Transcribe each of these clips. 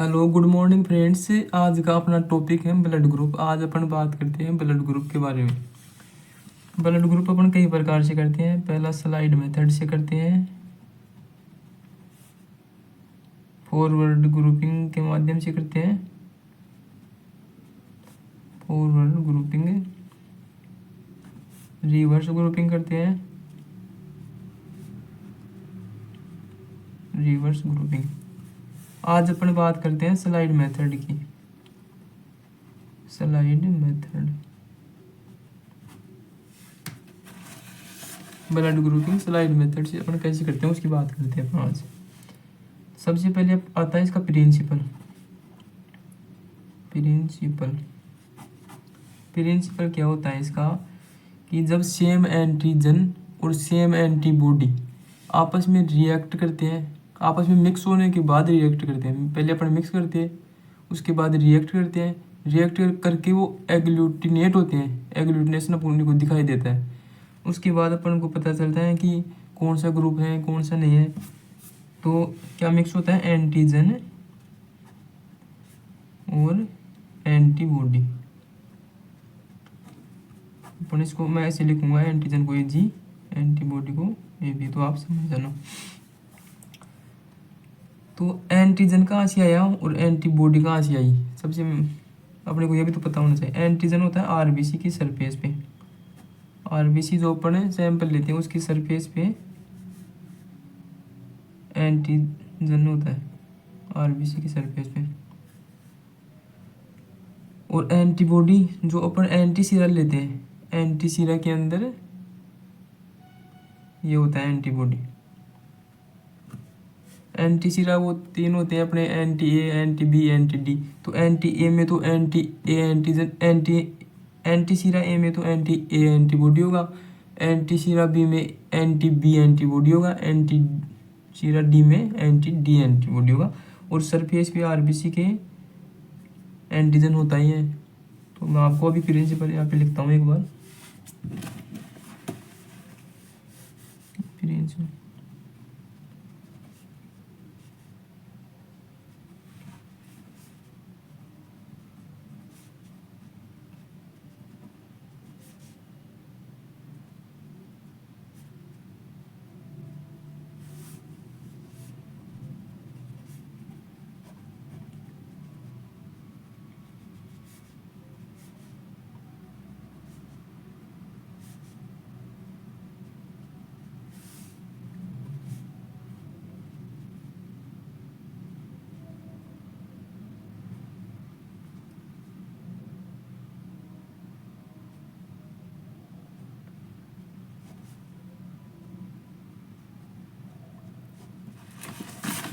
Hello good morning friends. आज का अपना टॉपिक है ब्लड ग्रुप। आज अपन बात करते हैं ब्लड ग्रुप के बारे में। ब्लड ग्रुप अपन कई प्रकार से करते हैं। पहला स्लाइड मेथड से करते हैं, फॉरवर्ड ग्रुपिंग के माध्यम से करते हैं, फॉरवर्ड ग्रुपिंग, रिवर्स ग्रुपिंग करते हैं, रिवर्स ग्रुपिंग। आज अपन बात करते हैं स्लाइड मेथड की। Slide method, blood grouping slide method से अपन कैसे करते हैं उसकी बात करते हैं अपन आज। सबसे पहले आता है इसका प्रिंसिपल। प्रिंसिपल क्या होता है इसका कि जब सेम एंटीजन और सेम एंटीबॉडी आपस में रिएक्ट करते हैं, आपस में मिक्स होने के बाद रिएक्ट करते हैं। पहले अपन मिक्स करते हैं, उसके बाद रिएक्ट करते हैं, रिएक्ट करके वो एग्लूटिनेट होते हैं। एग्लूटिनेशन अपन को दिखाई देता है। उसके बाद अपन को पता चलता है कि कौन सा ग्रुप है कौन सा नहीं है। तो क्या मिक्स होता है, एंटीजन और एंटीबॉडी। अपन इसको मैं ऐसे लिखूंगा, एंटीजन को ए जी, एंटीबॉडी को ए बी, तो आप समझ जाना। तो एंटीजन कहाँ से आया और एंटीबॉडी कहाँ से आई, सबसे अपने को ये भी तो पता होना चाहिए। एंटीजन होता है आरबीसी की सरफेस पे, आरबीसी जो अपन सैंपल लेते हैं उसकी सरफेस पे एंटीजन होता है, आरबीसी की सरफेस पे। और एंटीबॉडी जो अपन एंटी सीरा लेते हैं, एंटी सीरा के अंदर ये होता है एंटीबॉडी। एंटी सीरा वो तीन होते हैं अपने, anti A, anti B, anti D. तो एंटी ए में तो एंटी ए एंटीजन, एंटी सीरा ए में तो एंटी ए एंटीबॉडी होगा, एंटी सीरा बी में एंटी बी एंटीबॉडी होगा, एंटी सीरा डी में एंटी डी एंटीबॉडी होगा। और सरफेस पे आरबीसी के एंटीजन होता ही है। तो मैं आपको अभी प्रिंसिपल यहाँ पे लिखता हूँ एक बार। प्रिंसिपल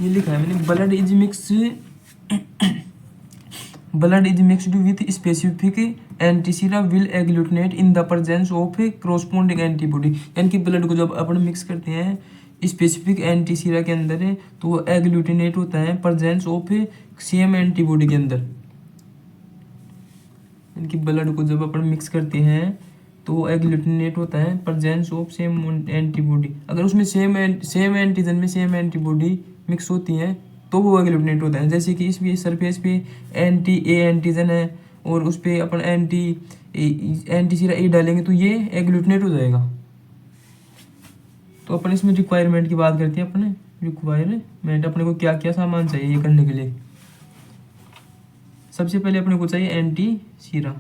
ये लिखा है मैंने, blood is mixed with specific antisera will agglutinate in the presence of corresponding antibody. यानी कि ब्लड को जब अपन मिक्स करते हैं स्पेसिफिक एंटीसीरा के अंदर है तो वो एग्लूटिनेट होता है प्रेजेंस ऑफ सेम एंटीबॉडी के अंदर। यानी कि ब्लड को जब अपन मिक्स करते हैं तो वो एग्लूटिनेट होता है प्रेजेंस ऑफ सेम एंटीबॉडी। अगर उसमें सेम एंटीजन में सेम एंटीबॉडी मिक्स होती है तो वो एग्लूटिनेट होता है। जैसे कि इसमें सरफेस पे एंटी ए एंटीजन है और उस पर अपन एंटी सीरा ए डालेंगे तो ये एग्लूटिनेट हो जाएगा। तो अपन इसमें रिक्वायरमेंट की बात करते हैं। अपने रिक्वायरमेंट अपने को क्या क्या सामान चाहिए ये करने के लिए। सबसे पहले अपने को चाहिए एंटी सीरा।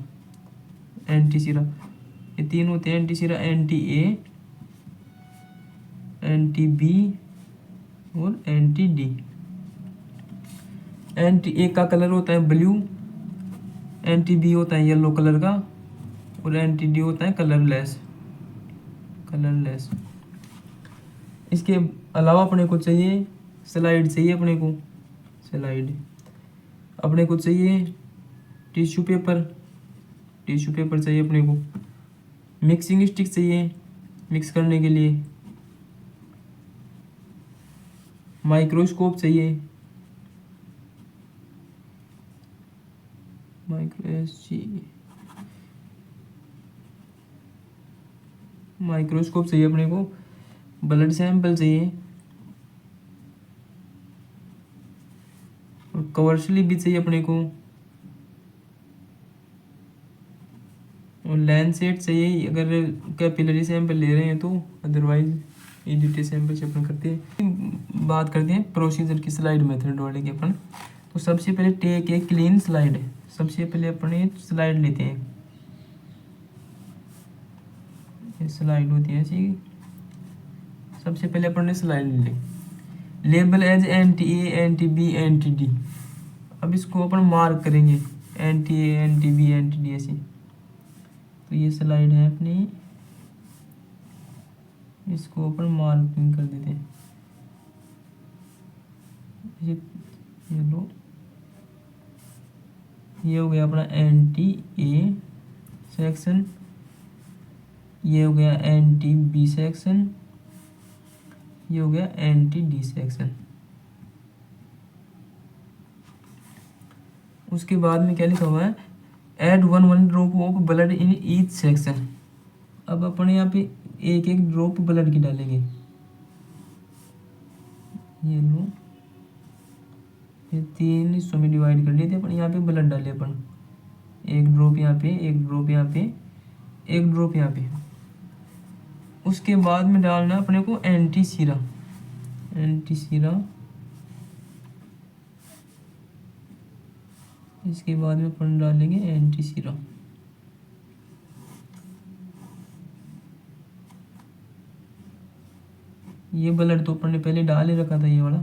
ये तीन होते हैं anti Sira, anti A, anti B और एंटी डी। एंटी ए का कलर होता है ब्लू, एंटी बी होता है येलो कलर का और एंटी डी होता है कलरलेस। इसके अलावा अपने को चाहिए स्लाइड, चाहिए अपने को स्लाइड, अपने को चाहिए टिश्यू पेपर चाहिए अपने को, मिक्सिंग स्टिक चाहिए मिक्स करने के लिए, माइक्रोस्कोप चाहिए, माइक्रोस्कोप चाहिए अपने को, ब्लड सैंपल चाहिए और कमर्शियली भी चाहिए अपने को, और लैंसेट चाहिए अगर कैपिलरी सैंपल ले रहे हैं तो, अदरवाइज ईडीटी सैंपल से अपन करते हैं। बात करते हैं प्रोसीजर की, स्लाइड मेथड वाले की अपन। तो सबसे पहले टेक ए क्लीन स्लाइड, सबसे पहले अपन स्लाइड लेते हैं, ये स्लाइड होती है ऐसी। सबसे पहले अपन ने स्लाइड ले, label as anti A anti B anti D. अब इसको अपन मार्क करेंगे, anti A anti B anti D ऐसी। तो ये स्लाइड है अपनी, इसको अपन मार्किंग कर देते हैं, ये लो, ये हो गया अपना एंटी ए सेक्शन, ये हो गया एंटी बी सेक्शन, ये हो गया एंटी डी सेक्शन। उसके बाद में क्या लिखा हुआ है, add 1 drop of blood in each section. अब अपन यहाँ पे एक एक ड्रॉप ब्लड की डालेंगे, ये लो, ये 3 हिस्सों में डिवाइड कर लिए थे अपन, यहाँ पे ब्लड डाले अपन, एक ड्रॉप यहाँ पे, एक ड्रॉप यहाँ पे, एक ड्रॉप यहाँ पे। उसके बाद में डालना अपने को एंटी सीरा, एंटी सीरा। इसके बाद में अपन डालेंगे एंटी सीरा। ये ब्लड तो अपन ने पहले डाल ही रखा था, ये वाला।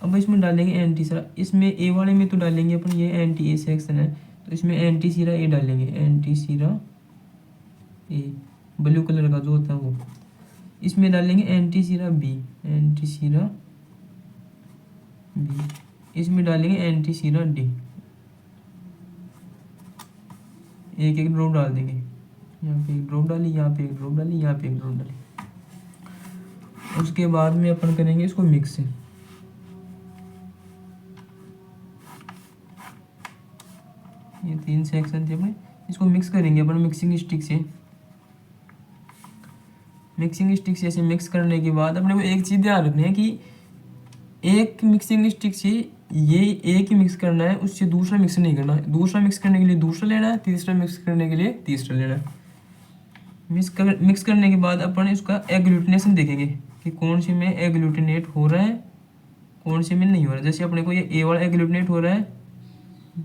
अब इसमें डालेंगे एंटी सीरा, इसमें ए वाले में तो डालेंगे अपन, ये एंटी ए सेक्शन है तो इसमें एंटी सीरा ए डालेंगे, एंटी सीरा ए, ब्लू कलर का जो होता है वो। इसमें डालेंगे एंटी सीरा बी, एंटी सीरा बी। इसमें डालेंगे एंटी सीरा डी, एक एक ड्रॉप डाल देंगे, यहाँ पे एक ड्रॉप डाली, यहाँ पे एक ड्रॉप डाली, यहाँ पे एक ड्रॉप डाली। उसके बाद में अपन करेंगे इसको मिक्स, ये 3 सेक्शन थे अपने, इसको मिक्स करेंगे अपन मिक्सिंग स्टिक से। मिक्सिंग स्टिक से ऐसे मिक्स करने के बाद अपने को एक चीज़ ध्यान रखनी है कि एक मिक्सिंग स्टिक से ये एक ही मिक्स करना है, उससे दूसरा मिक्स नहीं करना है। दूसरा मिक्स करने के लिए दूसरा लेना है, तीसरा मिक्स करने के लिए तीसरा लेना है। मिक्स करने के बाद अपन इसका एग्लूटिनेशन देखेंगे कि कौन से में एग्लूटिनेट हो रहा है, कौन से में नहीं हो रहा है। जैसे अपने को ये ए वाला एग्लूटिनेट हो रहा है,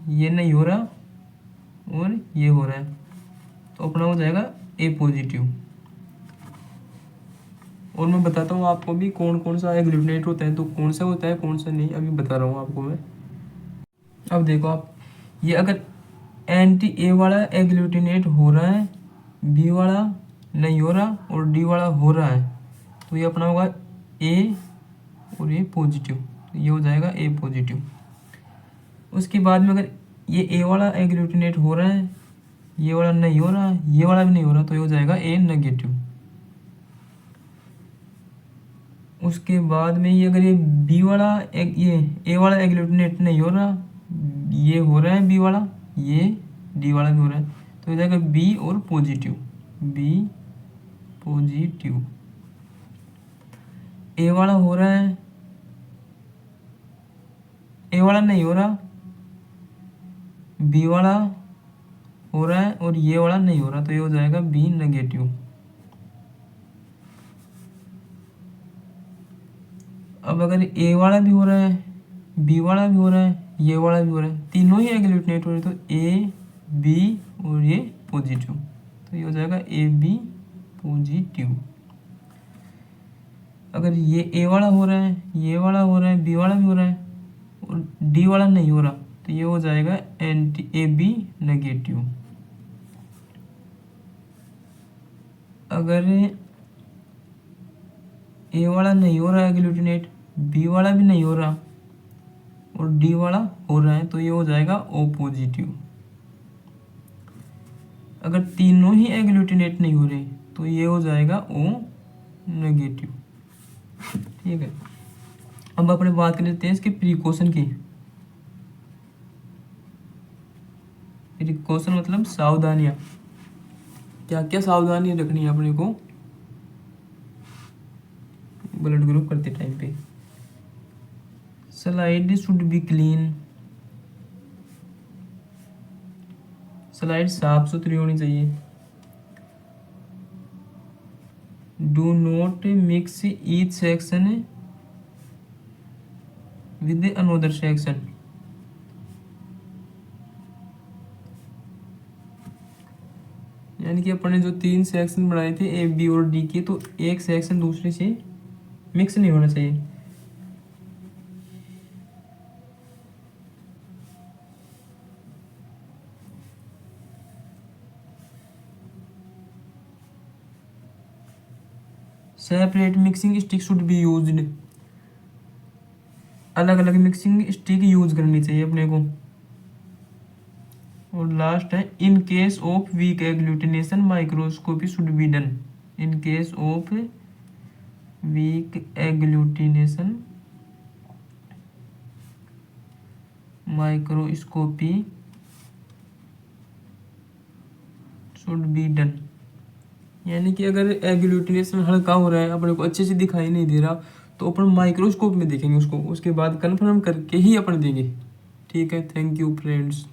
ये नहीं हो रहा और ये हो रहा है, तो अपना हो जाएगा ए पॉजिटिव। और मैं बताता हूँ आपको भी कौन कौन सा एग्लूटिनेट होता है, तो कौन सा होता है कौन सा नहीं, अभी बता रहा हूँ आपको मैं। अब देखो आप, ये अगर एंटी ए वाला एग्लूटिनेट हो रहा है, बी वाला नहीं हो रहा और डी वाला हो रहा है, तो ये अपना होगा ए और ये पॉजिटिव, तो ये हो जाएगा ए पॉजिटिव। उसके बाद में अगर ये ए वाला एग्लूटिनेट हो रहा है, ये वाला नहीं हो रहा, ये वाला भी नहीं हो रहा, तो ये हो जाएगा ए नेगेटिव। उसके बाद में ये अगर ये बी वाला ये ए वाला एग्लूटिनेट नहीं हो रहा, ये हो रहा है बी वाला, ये डी वाला भी हो रहा है, तो हो जाएगा बी और पॉजिटिव, बी पॉजिटिव। ए वाला हो रहा है, ए वाला नहीं हो रहा, बी वाला हो रहा है और ये वाला नहीं हो रहा, तो ये हो जाएगा बी नेगेटिव। अब अगर ए वाला भी हो रहा है, बी वाला भी हो रहा है, ये वाला भी हो रहा है, तीनों ही एग्लूटिनेट हो रहे, तो ए बी और ये पॉजिटिव, तो ये हो जाएगा ए बी पॉजिटिव। अगर ये ए वाला हो रहा है, ये वाला हो रहा है, बी वाला भी हो रहा है और डी वाला नहीं हो रहा, तो ये हो जाएगा एंटी ए बी नेगेटिव। अगर ए वाला नहीं हो रहा है एग्लूटिनेट, बी वाला भी नहीं हो रहा और डी वाला हो रहा है, तो ये हो जाएगा ओ पॉजिटिव। अगर तीनों ही एग्लूटिनेट नहीं हो रहे, तो ये हो जाएगा ओ नेगेटिव। ठीक है, अब अपने बात कर लेते हैं इसके प्रिकॉशन की। प्रिकॉशन मतलब सावधानियां, क्या क्या सावधानी रखनी है अपने को ब्लड ग्रुप करते टाइम पे। Slide should be clean, slide साफ सुथरी होनी चाहिए। Do not mix each section with another section, यानी कि अपने जो 3 सेक्शन बनाए थे ए बी और डी के, तो एक सेक्शन दूसरे से मिक्स नहीं होना चाहिए। Separate mixing stick should be used, अलग अलग मिक्सिंग स्टिक यूज करनी चाहिए अपने को। और लास्ट है in case of weak agglutination microscopy should be done, in case of weak agglutination microscopy should be done, यानी कि अगर एग्लूटिनेशन हल्का हो रहा है, अपने को अच्छे से दिखाई नहीं दे रहा, तो अपन माइक्रोस्कोप में देखेंगे उसको, उसके बाद कंफर्म करके ही अपन देंगे। ठीक है, थैंक यू फ्रेंड्स।